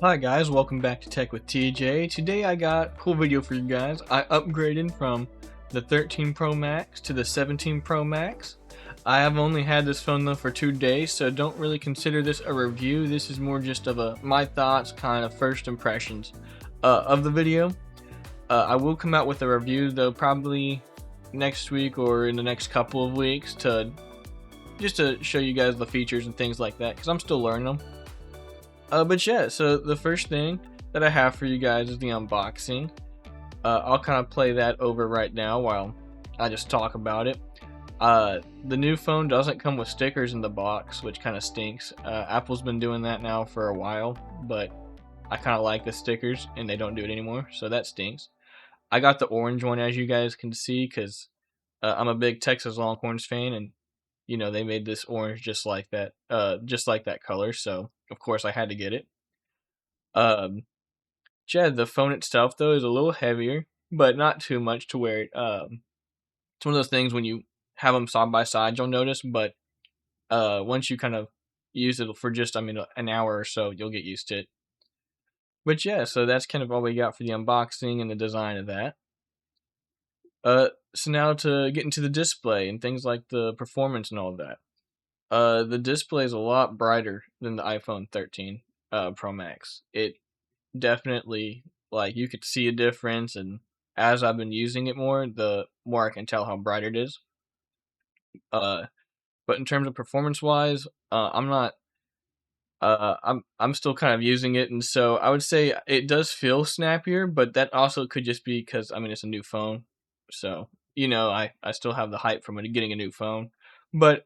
Hi guys, welcome back to Tech with TJ. Today I got a cool video for you guys. I upgraded from the 13 Pro Max to the 17 Pro Max. I have only had this phone though for 2 days, so don't really consider this a review. This is more just of my thoughts, kind of first impressions of the video. I will come out with a review though probably next week or in the next couple of weeks just to show you guys the features and things like that because I'm still learning them. But yeah, so the first thing that I have for you guys is the unboxing. I'll kind of play that over right now while I just talk about it. The new phone doesn't come with stickers in the box, which kind of stinks. Apple's been doing that now for a while, but I kind of like the stickers and they don't do it anymore, so that stinks. I got the orange one, as you guys can see, because I'm a big Texas Longhorns fan, and they made this orange just like that color, so of course I had to get it. Um, yeah, the phone itself though is a little heavier, but not too much to where it's one of those things when you have them side by side you'll notice, but once you kind of use it for just an hour or so, you'll get used to it. But yeah, so that's kind of all we got for the unboxing and the design of that. So now to get into the display and things like the performance and all of that. The display is a lot brighter than the iPhone 13 Pro Max. It definitely, like, you could see a difference, and as I've been using it more, the more I can tell how bright it is. Uh, but in terms of performance wise, I'm not. I'm still kind of using it, and so I would say it does feel snappier, but that also could just be because it's a new phone, so I still have the hype from getting a new phone, but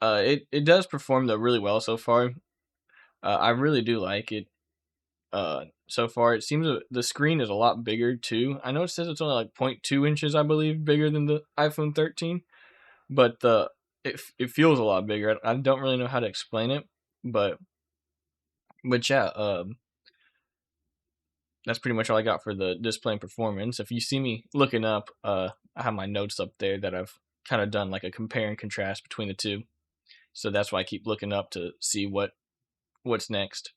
it does perform though really well so far. I really do like it. So far it seems the screen is a lot bigger too. I know it says it's only like zero point 0.2 inches, I believe, bigger than the iPhone 13, but it feels a lot bigger. I don't really know how to explain it, but yeah, that's pretty much all I got for the display and performance. If you see me looking up, I have my notes up there that I've kind of done like a compare and contrast between the two. So that's why I keep looking up to see what's next.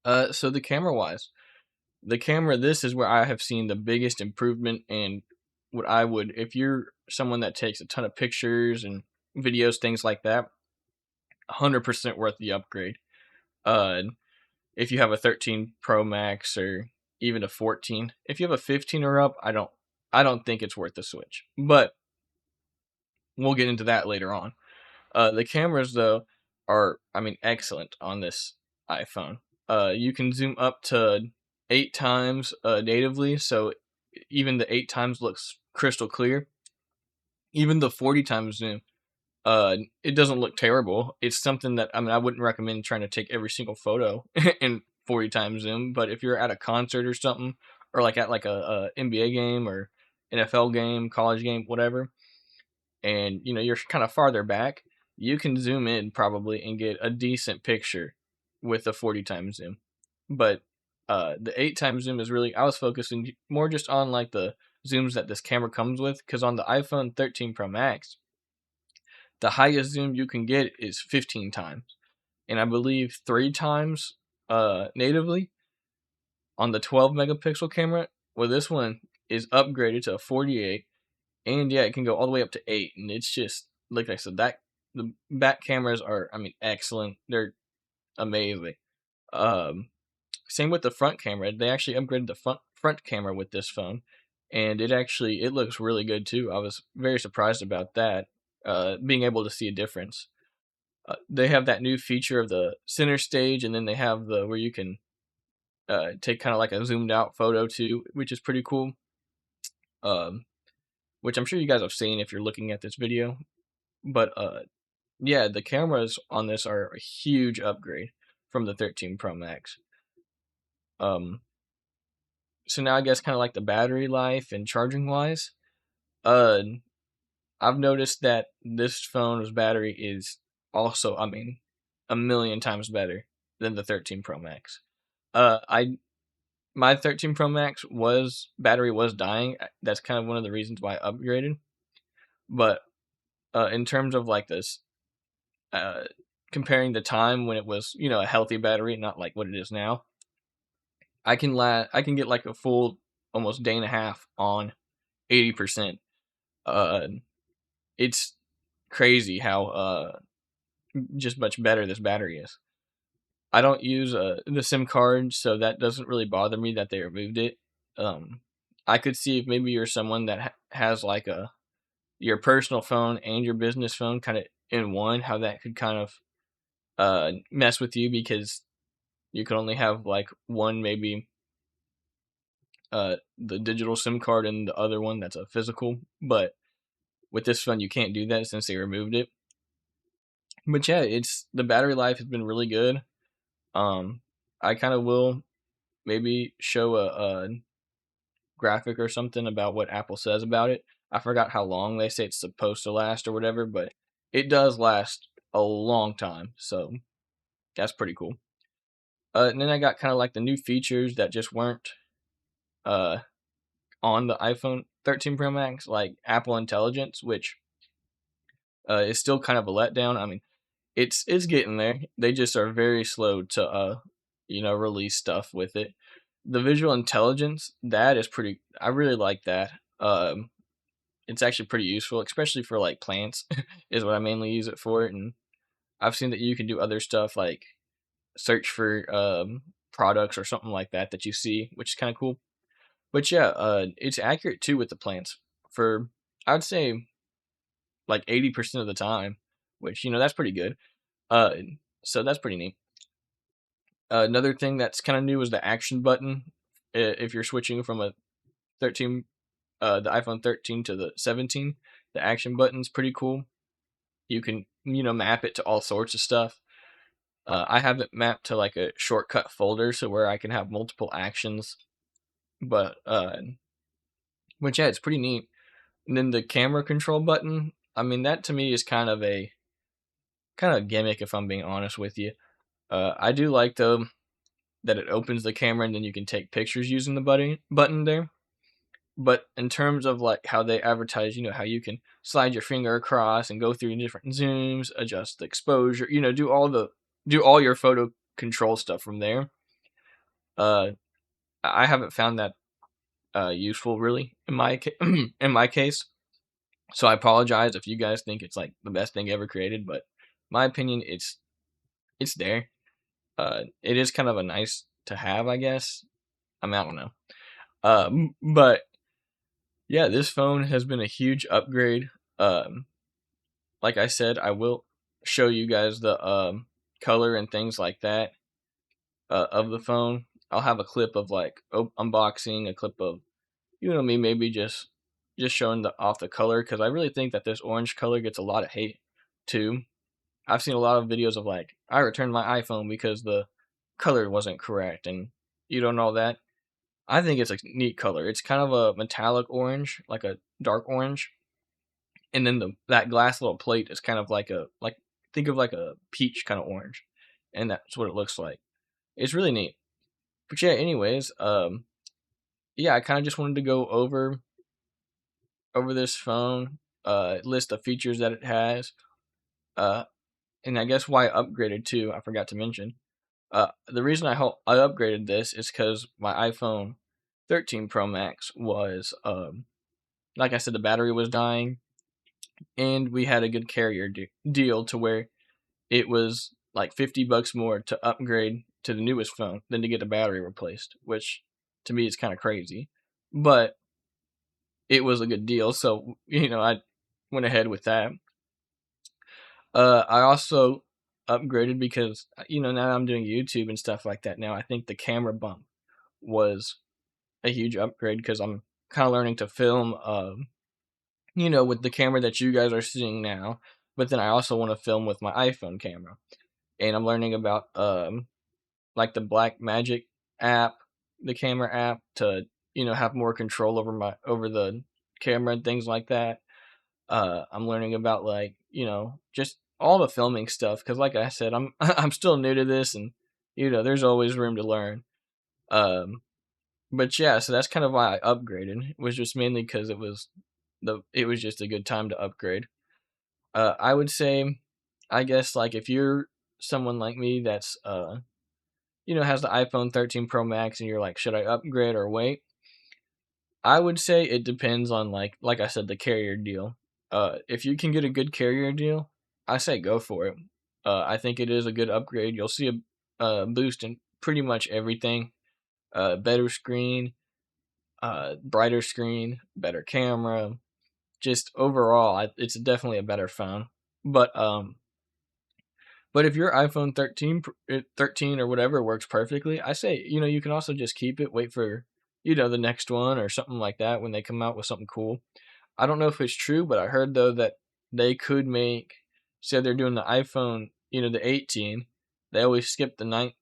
So the camera wise, this is where I have seen the biggest improvement, and what I would, if you're someone that takes a ton of pictures and videos, things like that, 100% worth the upgrade. Uh, if you have a 13 Pro Max or even a 14, if you have a 15 or up, I don't think it's worth the switch. But we'll get into that later on. The cameras though are, excellent on this iPhone. You can zoom up to 8 times natively, so even the 8 times looks crystal clear. Even the 40 times zoom, it doesn't look terrible. It's something that I wouldn't recommend trying to take every single photo in 40 times zoom, but if you're at a concert or something, or like at like a NBA game or NFL game, college game, whatever, and you're kind of farther back, you can zoom in probably and get a decent picture with a 40 times zoom. But the 8 times zoom is really, I was focusing more just on like the zooms that this camera comes with, because on the iPhone 13 Pro Max, the highest zoom you can get is 15 times, and I believe 3 times natively on the 12 megapixel camera. Well, this one is upgraded to a 48, and yeah, it can go all the way up to 8, and it's just like I said, that the back cameras are, excellent. They're amazing. Um, Same with the front camera. They actually upgraded the front camera with this phone, and it looks really good too. I was very surprised about that. Being able to see a difference. They have that new feature of the center stage, and then they have the where you can take kind of like a zoomed out photo too, which is pretty cool. Um, which I'm sure you guys have seen if you're looking at this video. But yeah, the cameras on this are a huge upgrade from the 13 Pro Max. Um, so now I guess kind of like the battery life and charging wise, uh, I've noticed that this phone's battery is also, a million times better than the 13 Pro Max. I My 13 Pro Max battery was dying. That's kind of one of the reasons why I upgraded. But in terms of like this uh, comparing the time when it was, a healthy battery, not like what it is now, I can get like a full almost day and a half on 80%. Uh, it's crazy how just much better this battery is. I don't use the SIM card, so that doesn't really bother me that they removed it. Um, I could see if maybe you're someone that has like a your personal phone and your business phone kind of in one, how that could kind of mess with you because you can only have like one, maybe the digital SIM card and the other one that's a physical. But with this phone, you can't do that since they removed it. But yeah, it's the battery life has been really good. Um, I kind of will maybe show a graphic or something about what Apple says about it. I forgot how long they say it's supposed to last or whatever, but it does last a long time. So that's pretty cool. And then I got kind of like the new features that just weren't uh, on the iPhone 13 Pro Max, like Apple Intelligence, which is still kind of a letdown. I mean, it's getting there. They just are very slow to release stuff with it. The visual intelligence, that is pretty. I really like that. It's actually pretty useful, especially for like plants, is what I mainly use it for. And I've seen that you can do other stuff like search for products or something like that that you see, which is kind of cool. But yeah, it's accurate too with the plants for I'd say like 80% of the time, which that's pretty good. Uh, so that's pretty neat. Another thing that's kind of new is the action button. If you're switching from a 13, the iPhone 13 to the 17, the action button's pretty cool. You can map it to all sorts of stuff. I have it mapped to like a shortcut folder, so where I can have multiple actions. But which yeah, it's pretty neat. And then the camera control button, I mean that to me is kind of gimmick if I'm being honest with you. I do like though that it opens the camera and then you can take pictures using the button there. But in terms of like how they advertise, how you can slide your finger across and go through different zooms, adjust the exposure, do all your photo control stuff from there. Uh, I haven't found that useful really in my in my case. So I apologize if you guys think it's like the best thing ever created, but my opinion, it's there. It is kind of a nice to have, I guess. I mean, I don't know. But yeah, this phone has been a huge upgrade. Um, like I said, I will show you guys the color and things like that of the phone. I'll have a clip of like unboxing, a clip of me maybe just showing the off the color because I really think that this orange color gets a lot of hate too. I've seen a lot of videos of like I returned my iPhone because the color wasn't correct and and all that. I think it's a neat color. It's kind of a metallic orange, like a dark orange, and then the that glass little plate is kind of like think of like a peach kind of orange, and that's what it looks like. It's really neat. But yeah, anyways, yeah, I kind of just wanted to go over this phone, list the features that it has, uh, and I guess why I upgraded too. I forgot to mention. The reason I upgraded this is because my iPhone 13 Pro Max was like I said, the battery was dying, and we had a good carrier deal to where it was like $50 more to upgrade to the newest phone than to get the battery replaced, which to me is kind of crazy. But it was a good deal, so I went ahead with that. I also upgraded because now I'm doing YouTube and stuff like that. Now I think the camera bump was a huge upgrade because I'm kind of learning to film, with the camera that you guys are seeing now. But then I also want to film with my iPhone camera, and I'm learning about like the Black Magic app, the camera app, to have more control over the camera and things like that. I'm learning about like just all the filming stuff because, like I said, I'm I'm still new to this, and there's always room to learn. Um, but yeah, so that's kind of why I upgraded. It was just mainly because it was just a good time to upgrade. I would say, I guess like if you're someone like me that's has the iPhone 13 Pro Max and you're like, should I upgrade or wait? I would say it depends on like I said, the carrier deal. If you can get a good carrier deal, I say go for it. I think it is a good upgrade. You'll see a boost in pretty much everything. Better screen, brighter screen, better camera. Just overall, it's definitely a better phone. But um, but if your iPhone 13 or whatever works perfectly, I say, you can also just keep it, wait for, the next one or something like that when they come out with something cool. I don't know if it's true, but I heard though that they could make, say they're doing the iPhone, the 18. They always skip the ninth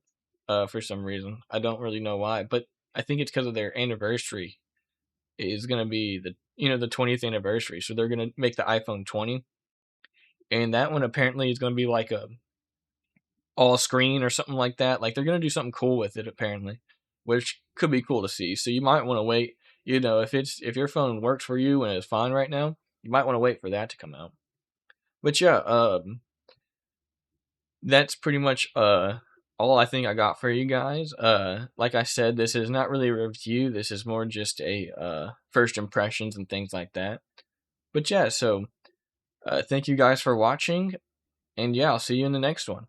for some reason. I don't really know why, but I think it's because of their anniversary is going to be the 20th anniversary. So they're going to make the iPhone 20. And that one apparently is going to be like a all screen or something like that. Like they're gonna do something cool with it apparently, which could be cool to see. So you might want to wait. If your phone works for you and it's fine right now, you might want to wait for that to come out. But yeah, that's pretty much all I think I got for you guys. Like I said, this is not really a review. This is more just a first impressions and things like that. But yeah, so thank you guys for watching, and yeah, I'll see you in the next one.